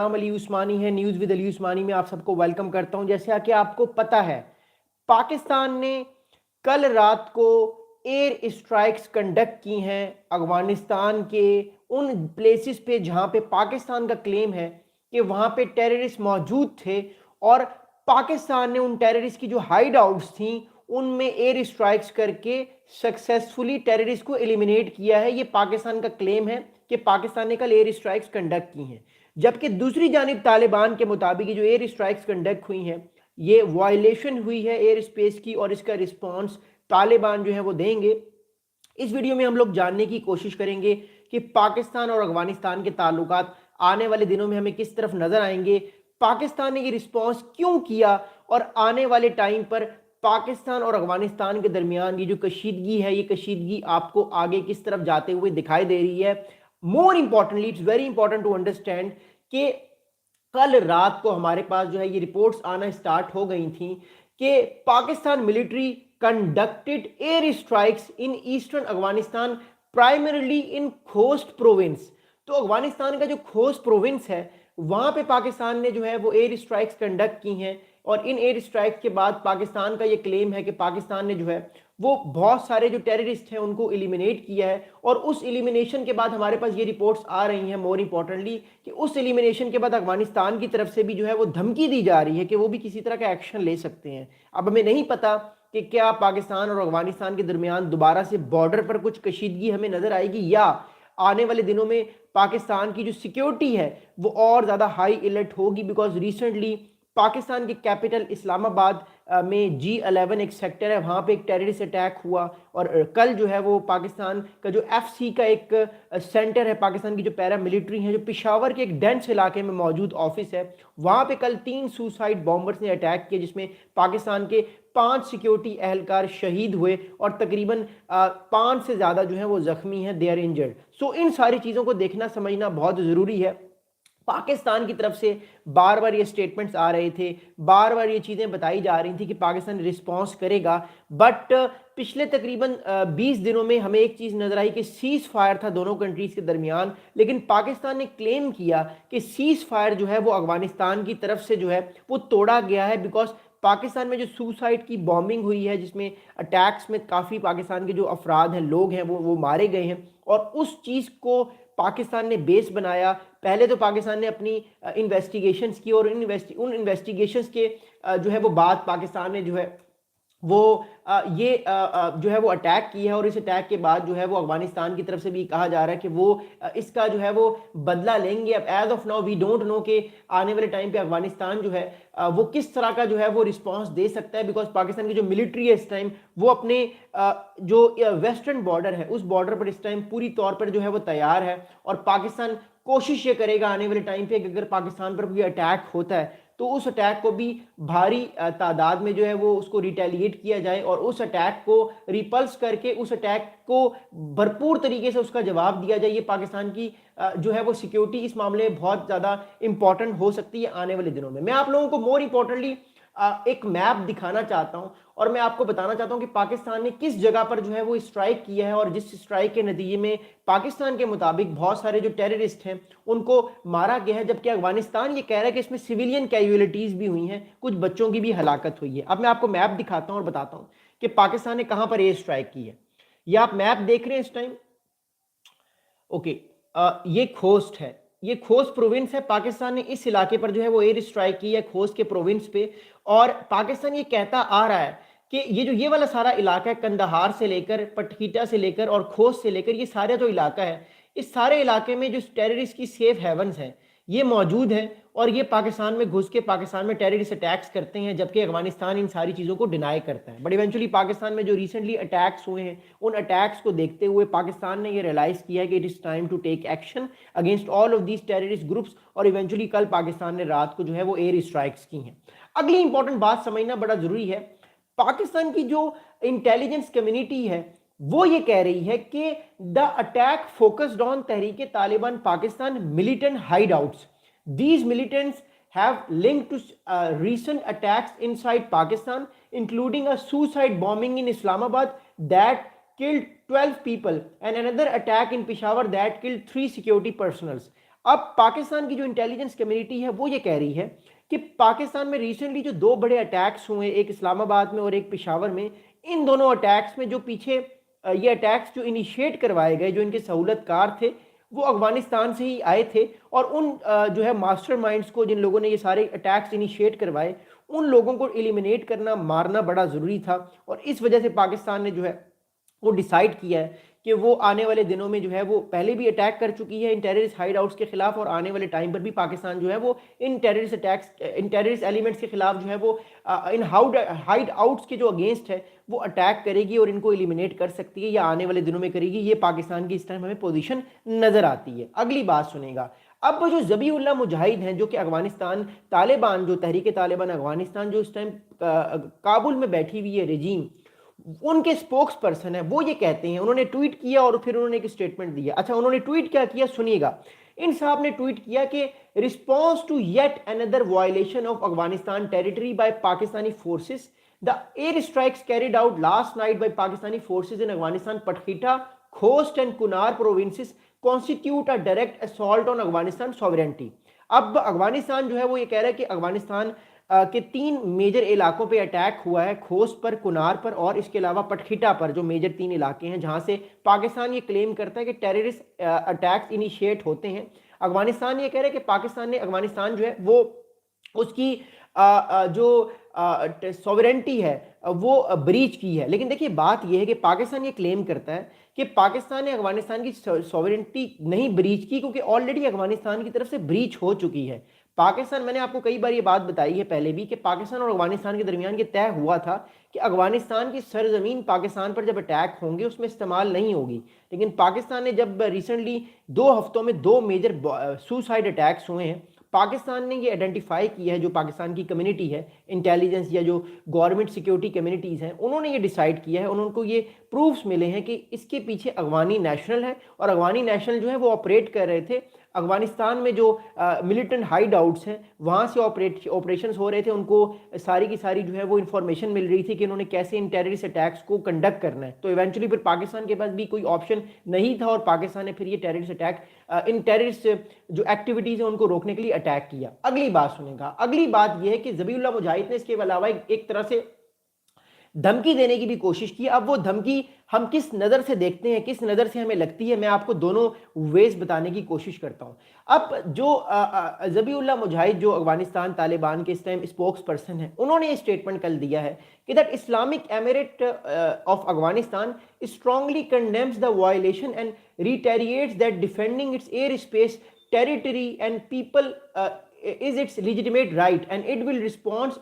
نام علی عثمانی ہے، news with علی عثمانی میں آپ سب کو ویلکم کرتا ہوں۔ جیسا کہ آپ کو پتہ ہے، پاکستان نے کل رات کو ایئر اسٹرائکس کنڈکٹ کی ہیں افغانستان کے ان پلیسز پہ جہاں پہ پاکستان کا کلیم ہے کہ وہاں پہ ٹیررسٹ موجود تھے، اور پاکستان نے ان ٹیررسٹ کی جو ہائیڈ آؤٹس تھیں ان میں ایئر اسٹرائکس کر کے سکسیسفلی ٹیررسٹ کو ایلیمینیٹ کیا ہے۔ یہ پاکستان کا کلیم ہے کہ پاکستان نے کل ایئر اسٹرائکس کنڈکٹ کی ہیں، جبکہ دوسری جانب طالبان کے مطابق یہ جو ایئر اسٹرائکس کنڈکٹ ہوئی ہیں یہ وائلیشن ہوئی ہے ایئر اسپیس کی، اور اس کا رسپانس طالبان جو ہے وہ دیں گے۔ اس ویڈیو میں ہم لوگ جاننے کی کوشش کریں گے کہ پاکستان اور افغانستان کے تعلقات آنے والے دنوں میں ہمیں کس طرف نظر آئیں گے، پاکستان نے یہ رسپانس کیوں کیا، اور آنے والے ٹائم پر پاکستان اور افغانستان کے درمیان یہ جو کشیدگی ہے یہ کشیدگی آپ کو آگے کس طرف جاتے ہوئے دکھائی دے رہی ہے۔ More importantly it's very important to understand کہ کل رات کو ہمارے پاس جو ہے یہ رپورٹس آنا سٹارٹ ہو گئی تھیں کہ Pakistan military conducted air strikes in eastern Afghanistan primarily in Khost province. تو افغانستان کا جو خوست پروونس ہے وہاں پہ پاکستان نے جو ہے وہ ایئر اسٹرائکس کنڈکٹ کی ہیں، اور ان ایئر اسٹرائکس کے بعد پاکستان کا یہ کلیم ہے کہ پاکستان نے جو ہے وہ بہت سارے جو ٹیررسٹ ہیں ان کو ایلیمینیٹ کیا ہے، اور اس ایلیمینیشن کے بعد ہمارے پاس یہ رپورٹس آ رہی ہیں مور امپورٹنٹلی کہ اس ایلیمینیشن کے بعد افغانستان کی طرف سے بھی جو ہے وہ دھمکی دی جا رہی ہے کہ وہ بھی کسی طرح کا ایکشن لے سکتے ہیں۔ اب ہمیں نہیں پتا کہ کیا پاکستان اور افغانستان کے درمیان دوبارہ سے بارڈر پر کچھ کشیدگی ہمیں نظر آئے گی، یا آنے والے دنوں میں پاکستان کی جو سیکیورٹی ہے وہ اور زیادہ ہائی الرٹ ہوگی، بیکاز ریسنٹلی پاکستان کے کیپٹل اسلام آباد میں G11 ایک سیکٹر ہے، وہاں پہ ایک ٹیررسٹ اٹیک ہوا، اور کل جو ہے وہ پاکستان کا جو FCC کا ایک سینٹر ہے، پاکستان کی جو پیرا ملٹری ہیں جو پشاور کے ایک ڈینس علاقے میں موجود آفس ہے، وہاں پہ کل 3 سوسائڈ بامبرز نے اٹیک کیا، جس میں پاکستان کے 5 سیکیورٹی اہلکار شہید ہوئے اور تقریباً 5 سے زیادہ جو ہیں وہ زخمی ہیں، دے آر انجرڈ۔ سو ان ساری چیزوں کو دیکھنا سمجھنا بہت ضروری ہے۔ پاکستان کی طرف سے بار بار یہ سٹیٹمنٹس آ رہے تھے، بار بار یہ چیزیں بتائی جا رہی تھیں کہ پاکستان رسپانس کرے گا، بٹ پچھلے تقریباً 20 دنوں میں ہمیں ایک چیز نظر آئی کہ سیز فائر تھا دونوں کنٹریز کے درمیان، لیکن پاکستان نے کلیم کیا کہ سیز فائر جو ہے وہ افغانستان کی طرف سے جو ہے وہ توڑا گیا ہے، بیکاز پاکستان میں جو سوسائڈ کی بامبنگ ہوئی ہے جس میں اٹیکس میں کافی پاکستان کے جو افراد ہیں، لوگ ہیں، وہ مارے گئے ہیں، اور اس چیز کو پاکستان نے بیس بنایا۔ پہلے تو پاکستان نے اپنی انویسٹیگیشنز کی، اور ان انویسٹیگیشنز کے جو ہے وہ بعد پاکستان نے جو ہے وہ یہ جو ہے وہ اٹیک کی ہے، اور اس اٹیک کے بعد جو ہے وہ افغانستان کی طرف سے بھی کہا جا رہا ہے کہ وہ اس کا جو ہے وہ بدلہ لیں گے۔ اب as of now we don't know کہ آنے والے ٹائم پہ افغانستان جو ہے وہ کس طرح کا جو ہے وہ رسپانس دے سکتا ہے، بیکاز پاکستان کی جو ملٹری ہے اس ٹائم وہ اپنے جو ویسٹرن بارڈر ہے اس بارڈر پر اس ٹائم پوری طور پر جو ہے وہ تیار ہے، اور پاکستان کوشش یہ کرے گا آنے والے ٹائم پہ کہ اگر پاکستان پر کوئی اٹیک ہوتا ہے تو اس اٹیک کو بھی بھاری تعداد میں جو ہے وہ اس کو ریٹیلیٹ کیا جائے، اور اس اٹیک کو ریپلس کر کے اس اٹیک کو بھرپور طریقے سے اس کا جواب دیا جائے۔ یہ پاکستان کی جو ہے وہ سیکیورٹی اس معاملے میں بہت زیادہ امپورٹنٹ ہو سکتی ہے آنے والے دنوں میں۔ میں آپ لوگوں کو مور امپورٹنٹلی ایک میپ دکھانا چاہتا ہوں، اور میں آپ کو بتانا چاہتا ہوں کہ پاکستان نے کس جگہ پر جو ہے وہ اسٹرائک کیا ہے، اور جس اسٹرائک کے نتیجے میں پاکستان کے مطابق بہت سارے جو ٹیررسٹ ہیں ان کو مارا گیا ہے، جبکہ افغانستان یہ کہہ رہا ہے کہ اس میں سویلین کیجویلٹیز بھی ہوئی ہیں، کچھ بچوں کی بھی ہلاکت ہوئی ہے۔ اب میں آپ کو میپ دکھاتا ہوں اور بتاتا ہوں کہ پاکستان نے کہاں پر ایئر اسٹرائک کی ہے۔ یہ آپ میپ دیکھ رہے ہیں اس ٹائم، اوکے، یہ کھوسٹ ہے، یہ کھوسٹ پروونس ہے۔ پاکستان نے اس علاقے پر جو ہے وہ ایئر اسٹرائک کی ہے کھوسٹ کے پروونس پہ، اور پاکستان یہ کہتا آ رہا ہے کہ یہ والا سارا علاقہ ہے، کندہار سے لے کر پٹکیٹا سے لے کر اور کھوسٹ سے لے کر، یہ سارا جو علاقہ ہے اس سارے علاقے میں جو ٹیررسٹ کی سیف ہیونز ہیں یہ موجود ہیں، اور یہ پاکستان میں گھس کے پاکستان میں ٹیررسٹ اٹیکس کرتے ہیں، جبکہ افغانستان ان ساری چیزوں کو ڈینائی کرتا ہے۔ بٹ ایونچولی پاکستان میں جو ریسنٹلی اٹیکس ہوئے ہیں ان اٹیکس کو دیکھتے ہوئے پاکستان نے یہ ریلائز کیا ہے کہ it is time to take action against all of these terrorist groups, اور ایونچولی کل پاکستان نے رات کو جو ہے وہ ایئر اسٹرائکس کی ہیں۔ اگلی امپورٹنٹ بات سمجھنا بڑا ضروری ہے، پاکستان کی جو انٹیلیجنس کمیونٹی ہے وہ یہ کہہ رہی ہے کہ دا اٹیک فوکسڈ آن تحریک Taliban Pakistan militant Hyde outs, these militants have linked to recent attacks inside Pakistan, including a suicide bombing in Islamabad that killed 12 people and another attack in Peshawar that killed 3 security personnel. اب پاکستان کی جو intelligence community ہے وہ یہ کہہ رہی ہے کہ پاکستان میں ریسنٹلی جو دو بڑے اٹیکس ہوئے، ایک اسلام آباد میں اور ایک پشاور میں، ان دونوں اٹیکس میں جو پیچھے یہ اٹیکس جو انیشیٹ کروائے گئے، جو ان کے سہولت کار تھے، وہ افغانستان سے ہی آئے تھے، اور ان جو ہے ماسٹر مائنڈز کو، جن لوگوں نے یہ سارے اٹیکس انیشیٹ کروائے، ان لوگوں کو ایلیمینیٹ کرنا، مارنا بڑا ضروری تھا۔ اور اس وجہ سے پاکستان نے جو ہے وہ ڈیسائیڈ کیا ہے کہ وہ آنے والے دنوں میں جو ہے وہ پہلے بھی اٹیک کر چکی ہے ان ٹیررسٹ ہائیڈ آؤٹس کے خلاف، اور آنے والے ٹائم پر بھی پاکستان جو ہے وہ ان ٹیررسٹ اٹیکس، ان ٹیررسٹ ایلیمنٹس کے خلاف جو ہے وہ ان ہائیڈ آؤٹس کے جو اگینسٹ ہے وہ اٹیک کرے گی اور ان کو ایلیمینیٹ کر سکتی ہے، یا آنے والے دنوں میں کرے گی۔ یہ پاکستان کی اس ٹائم ہمیں پوزیشن نظر آتی ہے۔ اگلی بات سنیں گا، اب جو ذبیح اللہ مجاہد ہیں، جو کہ افغانستان طالبان، جو تحریک طالبان افغانستان جو اس ٹائم کابل میں بیٹھی ہوئی ہے رجیم، ان کے سپوکس پرسن ہیں، وہ یہ کہتے ہیں، انہوں نے ٹویٹ کیا اور پھر انہوں نے ایک سٹیٹمنٹ دیا۔ اچھا، انہوں نے ٹویٹ کیا کیا سنیے گا۔ ان صاحب نے ٹویٹ کیا کہ response to yet another violation of Afghanistan territory by Pakistani forces, the air strikes carried out last night by Pakistani forces in Afghanistan Patkhita, Khost and Kunar provinces constitute a direct assault on Afghanistan sovereignty۔ اب افغانستان جو ہے وہ یہ کہہ رہا ہے کہ افغانستان کہ 3 میجر علاقوں پہ اٹیک ہوا ہے، کھوست پر، کنار پر، اور اس کے علاوہ پٹخیٹا پر، جو میجر 3 علاقے ہیں جہاں سے پاکستان یہ کلیم کرتا ہے کہ ٹیررسٹ اٹیکس انیشیٹ ہوتے ہیں۔ افغانستان یہ کہہ رہا ہے کہ پاکستان نے، افغانستان جو ہے وہ اس کی جو سوورنٹی ہے وہ بریچ کی ہے۔ لیکن دیکھیے بات یہ ہے کہ پاکستان یہ کلیم کرتا ہے کہ پاکستان نے افغانستان کی سوورنٹی نہیں بریچ کی، کیونکہ آلریڈی افغانستان کی طرف سے بریچ ہو چکی ہے۔ پاکستان، میں نے آپ کو کئی بار یہ بات بتائی ہے پہلے بھی، کہ پاکستان اور افغانستان کے درمیان یہ طے ہوا تھا کہ افغانستان کی سرزمین پاکستان پر جب اٹیک ہوں گے اس میں استعمال نہیں ہوگی۔ لیکن پاکستان نے جب ریسنٹلی 2 ہفتوں میں 2 میجر سوسائڈ اٹیکس ہوئے ہیں، پاکستان نے یہ آئیڈینٹیفائی کیا ہے، جو پاکستان کی کمیونٹی ہے انٹیلیجنس یا جو گورنمنٹ سیکیورٹی کمیونٹیز ہیں، انہوں نے یہ ڈیسائیڈ کیا ہے، انہوں کو یہ پروفز ملے ہیں کہ اس کے پیچھے افغانی نیشنل ہے، اور افغانی نیشنل جو ہے وہ آپریٹ کر رہے تھے افغانستان میں جو ملیٹنٹ ہائیڈ آؤٹس ہیں، وہاں سے آپریشنز ہو رہے تھے، ان کو ساری کی ساری جو ہے وہ انفارمیشن مل رہی تھی کہ انہوں نے کیسے ان ٹیررسٹ اٹیکس کو کنڈکٹ کرنا ہے۔ تو ایونچولی پھر پاکستان کے پاس بھی کوئی آپشن نہیں تھا، اور پاکستان نے پھر یہ ٹیررسٹ اٹیک، ان ٹیررسٹ جو ایکٹیویٹیز ہیں ان کو روکنے کے لیے اٹیک کیا۔ اگلی بات سنیں گا، اگلی بات یہ ہے کہ ذبیح اللہ مجاہد نے اس کے علاوہ ایک طرح سے دھمکی دینے کی بھی کوشش کی۔ اب وہ دھمکی ہم کس نظر سے دیکھتے ہیں، کس نظر سے ہمیں لگتی ہے، میں آپ کو دونوں ویز بتانے کی کوشش کرتا ہوں۔ اب جو ذبیح اللہ مجاہد جو افغانستان طالبان کے اس ٹائم اسپوکس پرسن ہیں، انہوں نے یہ اسٹیٹمنٹ کل دیا ہے کہ that Islamic Emirate of Afghanistan strongly condemns the violation and reiterates that defending its airspace territory and people is its legitimate right and it will respond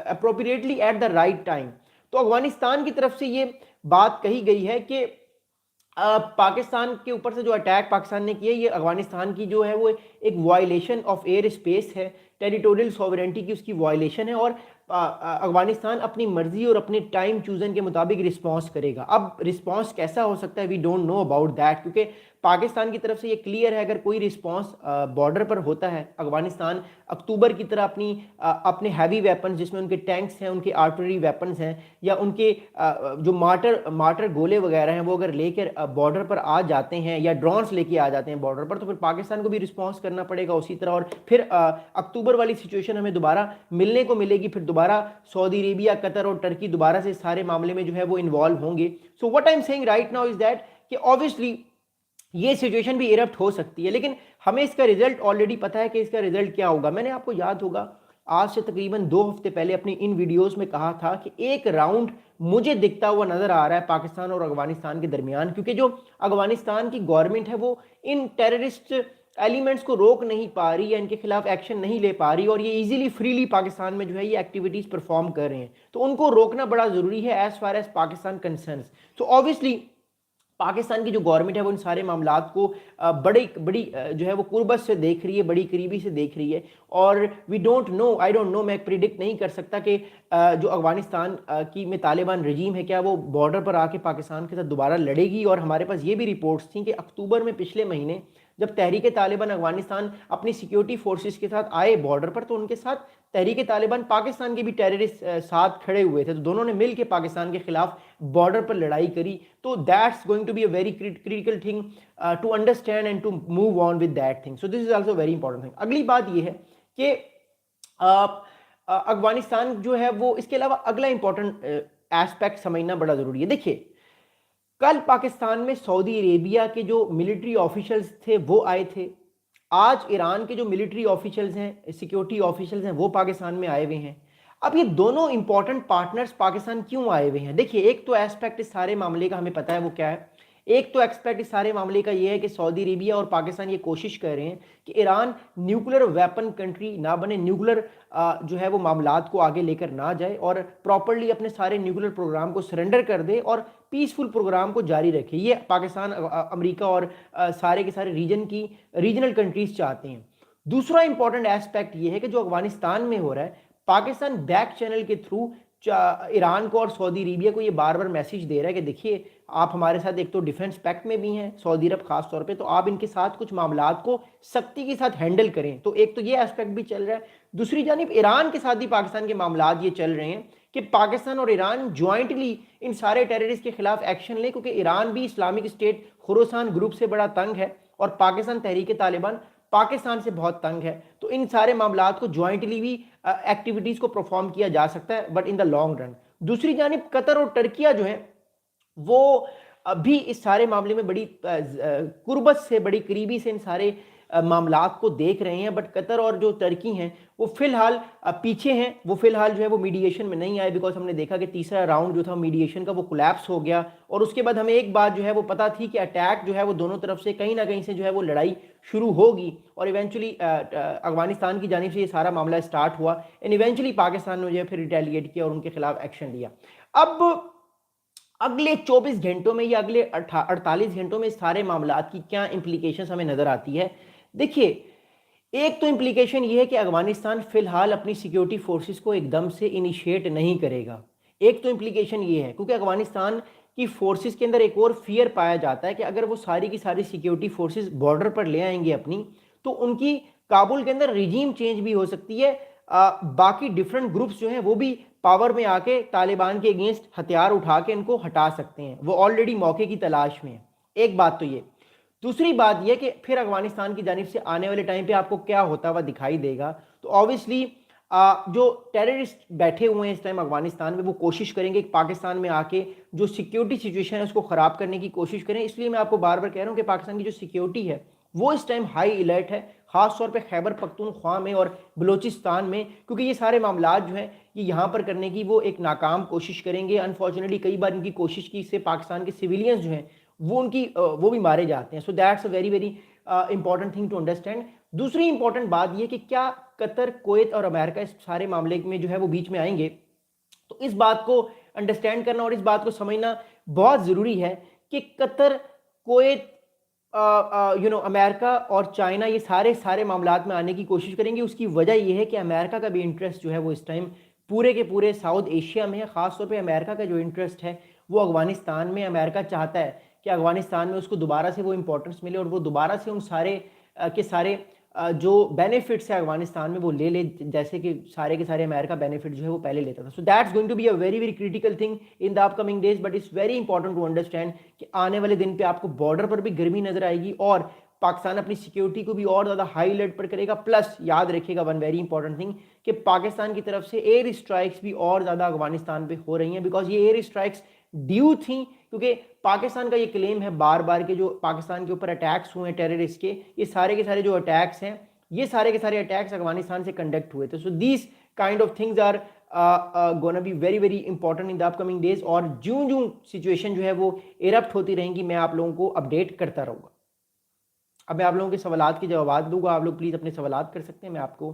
appropriately at the right time۔ تو افغانستان کی طرف سے یہ بات کہی گئی ہے کہ پاکستان کے اوپر سے جو اٹیک پاکستان نے کیا، یہ افغانستان کی جو ہے وہ ایک وائلیشن آف ایئر اسپیس ہے، ٹیریٹوریل سوورنٹی کی اس کی وائلیشن ہے، اور افغانستان اپنی مرضی اور اپنے ٹائم چوزن کے مطابق رسپانس کرے گا۔ اب رسپانس کیسا ہو سکتا ہے، we don't know about that, کیونکہ پاکستان کی طرف سے یہ کلیئر ہے، اگر کوئی رسپانس بارڈر پر ہوتا ہے، افغانستان اکتوبر کی طرح اپنے ہیوی ویپنز، جس میں ان کے ٹینکس ہیں، ان کے آرٹلری ویپنز ہیں، یا ان کے جو مارٹر گولے وغیرہ ہیں، وہ اگر لے کر بارڈر پر آ جاتے ہیں، یا ڈرونز لے کے آ جاتے ہیں بارڈر پر، تو پھر پاکستان کو بھی رسپانس کرنا پڑے گا اسی طرح، اور پھر اکتوبر والی سچویشن ہمیں دوبارہ ملنے کو ملے گی، پھر دوبارہ سعودی عربیہ، قطر اور ٹرکی دوبارہ سے سارے معاملے میں جو ہے وہ انوالو ہوں گے۔ So what I am seeing right now is that کہ obviously یہ سچویشن بھی ایرپٹ ہو سکتی ہے، لیکن ہمیں اس کا ریزلٹ آلریڈی پتا ہے کہ اس کا ریزلٹ کیا ہوگا۔ میں نے آپ کو یاد ہوگا آج سے تقریباً 2 ہفتے پہلے اپنی ان ویڈیوز میں کہا تھا کہ ایک راؤنڈ مجھے دکھتا ہوا نظر آ رہا ہے پاکستان اور افغانستان کے درمیان، کیونکہ جو افغانستان کی گورنمنٹ ہے وہ ان ٹیررسٹ ایلیمنٹس کو روک نہیں پا رہی، یا ان کے خلاف ایکشن نہیں لے پا رہی، اور یہ ایزیلی فریلی پاکستان میں جو ہے یہ ایکٹیویٹیز پرفارم کر رہے ہیں، تو ان کو روکنا بڑا ضروری ہے as far as Pakistan concerns. تو obviously پاکستان کی جو گورنمنٹ ہے وہ ان سارے معاملات کو بڑی جو ہے وہ قربت سے دیکھ رہی ہے، بڑی قریبی سے دیکھ رہی ہے، اور آئی ڈونٹ نو، میں پریڈکٹ نہیں کر سکتا کہ جو افغانستان کی میں طالبان رجیم ہے کیا وہ بارڈر پر آ کے پاکستان کے ساتھ دوبارہ لڑے گی۔ اور ہمارے پاس یہ بھی رپورٹس تھیں کہ اکتوبر میں پچھلے مہینے جب تحریک طالبان افغانستان اپنی سیکیورٹی فورسز کے ساتھ آئے بارڈر پر تو ان کے ساتھ تحریک طالبان پاکستان کے بھی ٹیررسٹ ساتھ کھڑے ہوئے تھے، تو دونوں نے مل کے پاکستان کے خلاف بارڈر پر لڑائی کری. تو that's going to be a very critical thing to understand and to move on with that thing. So this is also very important thing. اگلی بات یہ ہے کہ افغانستان جو ہے وہ اس کے علاوہ اگلا امپورٹنٹ ایسپیکٹ سمجھنا بڑا ضروری ہے. دیکھیے کل پاکستان میں سعودی عربیہ کے جو ملٹری آفیشلز تھے وہ آئے تھے. آج ایران کے جو ملٹری آفیشلز ہیں، سیکیورٹی آفیشلز ہیں، وہ پاکستان میں آئے ہوئے ہیں. اب یہ دونوں امپورٹنٹ پارٹنرز پاکستان کیوں آئے ہوئے ہیں؟ دیکھیے ایک تو ایسپیکٹ اس سارے معاملے کا ہمیں پتہ ہے وہ کیا ہے. ایک تو ایکسپیکٹ اس سارے معاملے کا یہ ہے کہ سعودی عربیہ اور پاکستان یہ کوشش کر رہے ہیں کہ ایران نیوکلر ویپن کنٹری نہ بنے، نیوکلر جو ہے وہ معاملات کو آگے لے کر نہ جائے اور پراپرلی اپنے سارے نیوکلر پروگرام کو سرنڈر کر دے اور پیسفل پروگرام کو جاری رکھے. یہ پاکستان، امریکہ اور سارے کے سارے ریجنل کنٹریز چاہتے ہیں. دوسرا امپورٹنٹ ایسپیکٹ یہ ہے کہ جو افغانستان میں ہو رہا ہے، پاکستان بیک چینل کے تھرو ایران کو اور سعودی عربیہ کو یہ بار بار میسج دے رہا ہے کہ دیکھیے آپ ہمارے ساتھ ایک تو ڈیفنس پیکٹ میں بھی ہیں، سعودی عرب خاص طور پہ، تو آپ ان کے ساتھ کچھ معاملات کو سختی کے ساتھ ہینڈل کریں. تو ایک تو یہ ایسپیکٹ بھی چل رہا ہے. دوسری جانب ایران کے ساتھ بھی پاکستان کے معاملات یہ چل رہے ہیں کہ پاکستان اور ایران جوائنٹلی ان سارے ٹیررسٹ کے خلاف ایکشن لیں، کیونکہ ایران بھی اسلامک اسٹیٹ خراسان گروپ سے بڑا تنگ ہے اور پاکستان تحریک طالبان پاکستان سے بہت تنگ ہے. تو ان سارے معاملات کو جوائنٹلی بھی ایکٹیویٹیز کو پرفارم کیا جا سکتا ہے but in the long run. دوسری جانب قطر اور ترکیہ جو ہیں وہ بھی اس سارے معاملے میں بڑی قربت سے، بڑی قریبی سے ان سارے معاملات کو دیکھ رہے ہیں. بٹ قطر اور جو ترکی ہیں وہ فی الحال پیچھے ہیں، وہ فی الحال جو ہے وہ میڈیشن میں نہیں آئے، بیکاز ہم نے دیکھا کہ تیسرا راؤنڈ جو تھا میڈیشن کا وہ کولیپس ہو گیا. اور اس کے بعد ہمیں ایک بات جو ہے وہ پتہ تھی کہ اٹیک جو ہے وہ دونوں طرف سے کہیں نہ کہیں سے جو ہے وہ لڑائی شروع ہوگی اور ایونچولی افغانستان کی جانب سے یہ سارا معاملہ اسٹارٹ ہوا اینڈ ایونچولی پاکستان نے جو ہے پھر ریٹیلیٹ کیا اور ان کے خلاف ایکشن لیا. اب اگلے 24 گھنٹوں میں یا اگلے 48 گھنٹوں میں اس سارے معاملات کی کیا امپلیکیشنز ہمیں نظر آتی ہے؟ دیکھیے ایک تو امپلیکیشن یہ ہے کہ افغانستان فی الحال اپنی سیکیورٹی فورسز کو ایک دم سے انیشیٹ نہیں کرے گا. ایک تو امپلیکیشن یہ ہے کیونکہ افغانستان کی فورسز کے اندر ایک اور فیئر پایا جاتا ہے کہ اگر وہ ساری کی ساری سیکیورٹی فورسز بارڈر پر لے آئیں گے اپنی، تو ان کی کابل کے اندر ریجیم چینج بھی ہو سکتی ہے. باقی ڈیفرنٹ گروپس جو ہیں وہ بھی پاور میں آ کے طالبان کے اگینسٹ ہتھیار اٹھا کے ان کو ہٹا سکتے ہیں، وہ آلریڈی موقع کی تلاش میں ہیں. ایک بات تو یہ. دوسری بات یہ کہ پھر افغانستان کی جانب سے آنے والے ٹائم پہ آپ کو کیا ہوتا ہوا دکھائی دے گا. تو آبویسلی جو ٹیررسٹ بیٹھے ہوئے ہیں اس ٹائم افغانستان میں وہ کوشش کریں گے کہ پاکستان میں آ کے جو سیکیورٹی سچویشن ہے اس کو خراب کرنے کی کوشش کریں. اس لیے میں آپ کو بار بار کہہ رہا ہوں کہ پاکستان کی جو سیکیورٹی ہے وہ اس ٹائم ہائی الرٹ ہے، خاص طور پہ خیبر پختونخوا میں اور بلوچستان میں، کیونکہ یہ سارے معاملات جو ہیں یہ یہاں پر کرنے کی وہ ایک ناکام کوشش کریں گے. انفارچونیٹلی کئی بار ان کی کوشش کی سے پاکستان کے سویلینز جو ہیں وہ بھی مارے جاتے ہیں. So that's a very very important thing to understand. دوسری امپورٹنٹ بات یہ کہ کیا قطر، کویت اور امریکہ اس سارے معاملے میں جو ہے وہ بیچ میں آئیں گے؟ تو اس بات کو انڈرسٹینڈ کرنا اور اس بات کو سمجھنا بہت ضروری ہے کہ قطر، کویت، امریکہ اور چائنا یہ سارے معاملات میں آنے کی کوشش کریں گے. اس کی وجہ یہ ہے کہ امریکہ کا بھی انٹرسٹ جو ہے وہ اس ٹائم پورے کے پورے ساؤتھ ایشیا میں ہے. خاص طور پہ امریکہ کا جو انٹرسٹ ہے وہ افغانستان میں. امریکہ چاہتا ہے کہ افغانستان میں اس کو دوبارہ سے وہ امپورٹنس ملے اور وہ دوبارہ سے ان سارے کے سارے جو بینیفٹس ہیں افغانستان میں وہ لے لے، جیسے کہ سارے کے سارے امریکہ بینیفٹ جو ہے وہ پہلے لیتا تھا. So that's going to be a very very critical thing in the upcoming days. But it's very important to understand کہ آنے والے دن پہ آپ کو بارڈر پر بھی گرمی نظر آئے گی اور پاکستان اپنی سیکیورٹی کو بھی اور زیادہ ہائی الرٹ پر کرے گا. پلس یاد رکھے گا ون ویری امپورٹنٹ تھنگ کہ پاکستان کی طرف سے ایئر اسٹرائکس بھی اور زیادہ افغانستان پہ ہو رہی ہیں، بیکاز یہ ایئر اسٹرائکس ڈیو تھیں، کیونکہ پاکستان کا یہ کلیم ہے بار بار کہ جو پاکستان کے اوپر اٹیکس ہوئے ہیں ٹیررسٹ کے، یہ سارے کے سارے جو اٹیکس ہیں یہ سارے کے سارے اٹیکس افغانستان سے کنڈکٹ ہوئے تھے. So these kind of things are gonna be very very important in the upcoming days. اور جوں سچویشن جو ہے وہ ایرپٹ ہوتی رہیں گی میں آپ لوگوں کو اپڈیٹ کرتا رہوں گا. اب میں آپ لوگوں کے سوالات کے جوابات دوں گا، آپ لوگ پلیز اپنے سوالات کر سکتے ہیں، میں آپ کو